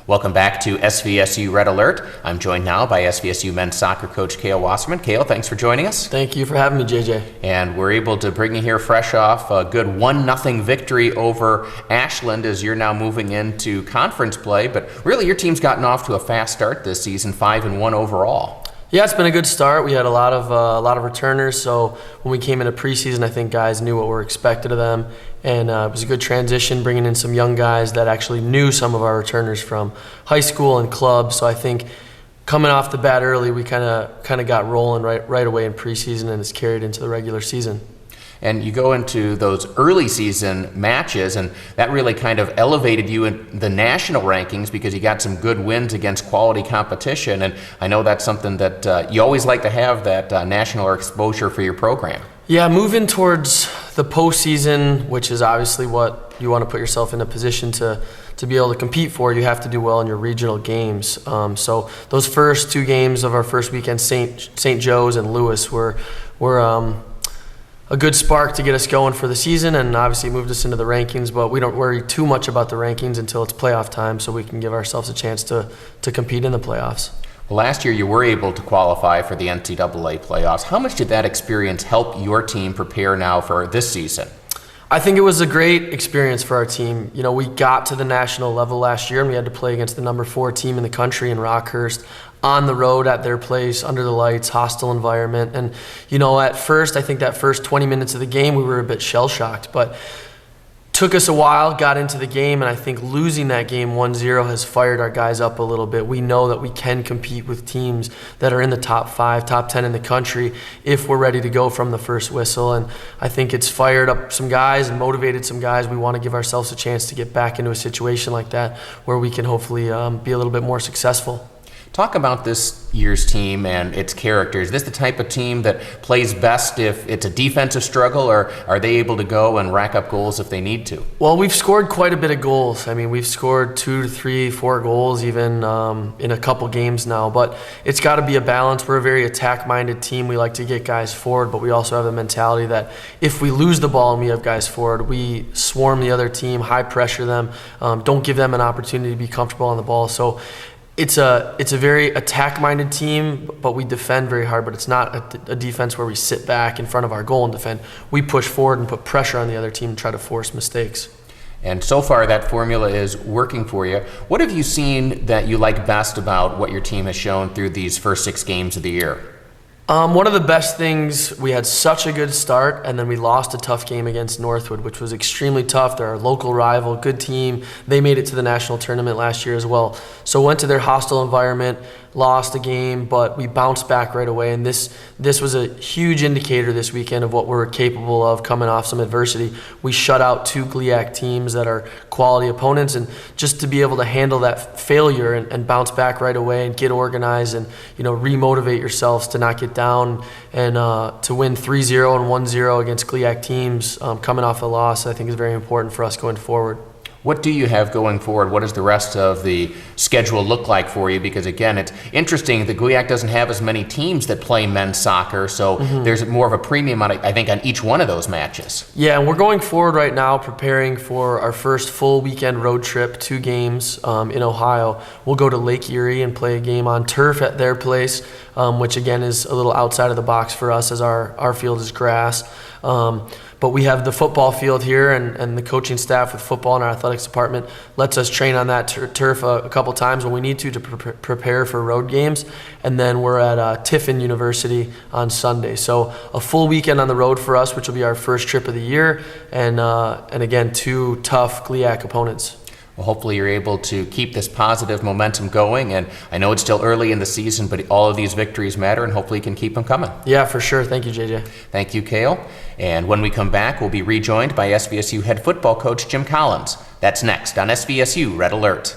Welcome back to SVSU Red Alert. I'm joined now by SVSU men's soccer coach Cale Wasserman. Cale, thanks for joining us. Thank you for having me, JJ. And we're able to bring you here fresh off a good 1-0 victory over Ashland as you're now moving into conference play. But really, your team's gotten off to a fast start this season, 5-1 overall. Yeah, it's been a good start. We had a lot of returners, so when we came into preseason, I think guys knew what were expected of them, and it was a good transition, bringing in some young guys that actually knew some of our returners from high school and club. So I think coming off the bat early, we kind of got rolling right away in preseason, and it's carried into the regular season. And you go into those early season matches, and that really kind of elevated you in the national rankings because you got some good wins against quality competition. And I know that's something that you always like to have, that national exposure for your program. Yeah, moving towards the postseason, which is obviously what you want to put yourself in a position to be able to compete for, you have to do well in your regional games. So those first two games of our first weekend, St. Joe's and Lewis, were a good spark to get us going for the season, and obviously moved us into the rankings, but we don't worry too much about the rankings until it's playoff time, so we can give ourselves a chance to compete in the playoffs. Well, last year you were able to qualify for the NCAA playoffs. How much did that experience help your team prepare now for this season? I think it was a great experience for our team. You know, we got to the national level last year, and we had to play against the number 4 team in the country in Rockhurst, on the road at their place, under the lights, hostile environment. And, you know, at first, I think that first 20 minutes of the game, we were a bit shell-shocked, but took us a while, got into the game, and I think losing that game 1-0 has fired our guys up a little bit. We know that we can compete with teams that are in the top 5, top 10 in the country if we're ready to go from the first whistle. And I think it's fired up some guys and motivated some guys. We want to give ourselves a chance to get back into a situation like that where we can hopefully be a little bit more successful. Talk about this year's team and its character. Is this the type of team that plays best if it's a defensive struggle, or are they able to go and rack up goals if they need to? Well, we've scored quite a bit of goals. I mean, we've scored 2 to 3, 4 goals even in a couple games now, but it's got to be a balance. We're a very attack-minded team. We like to get guys forward, but we also have the mentality that if we lose the ball and we have guys forward, we swarm the other team, high pressure them, don't give them an opportunity to be comfortable on the ball. So it's a very attack-minded team, but we defend very hard. But it's not a defense where we sit back in front of our goal and defend. We push forward and put pressure on the other team and try to force mistakes. And so far, that formula is working for you. What have you seen that you like best about what your team has shown through these first 6 games of the year? One of the best things, we had such a good start, and then we lost a tough game against Northwood, which was extremely tough. They're our local rival, good team. They made it to the national tournament last year as well. So went to their hostile environment, lost a game, but we bounced back right away. And this was a huge indicator this weekend of what we're capable of coming off some adversity. We shut out 2 GLIAC teams that are quality opponents, and just to be able to handle that failure and bounce back right away and get organized and, you know, remotivate yourselves to not get down, and to win 3-0 and 1-0 against GLIAC teams coming off a loss, I think is very important for us going forward. What do you have going forward? What does the rest of the schedule look like for you? Because again, it's interesting, the GLIAC doesn't have as many teams that play men's soccer, so there's more of a premium, I think, on each one of those matches. Yeah, and we're going forward right now preparing for our first full weekend road trip, 2 games in Ohio. We'll go to Lake Erie and play a game on turf at their place, which again is a little outside of the box for us as our field is grass. But we have the football field here, and the coaching staff with football in our athletics department lets us train on that turf a couple times when we need to prepare for road games. And then we're at Tiffin University on Sunday. So a full weekend on the road for us, which will be our first trip of the year, and again, 2 tough GLIAC opponents. Well, hopefully you're able to keep this positive momentum going, and I know it's still early in the season, but all of these victories matter, and hopefully you can keep them coming. Yeah, for sure. Thank you, JJ. Thank you, Cale. And when we come back, we'll be rejoined by SVSU head football coach Jim Collins. That's next on SVSU Red Alert.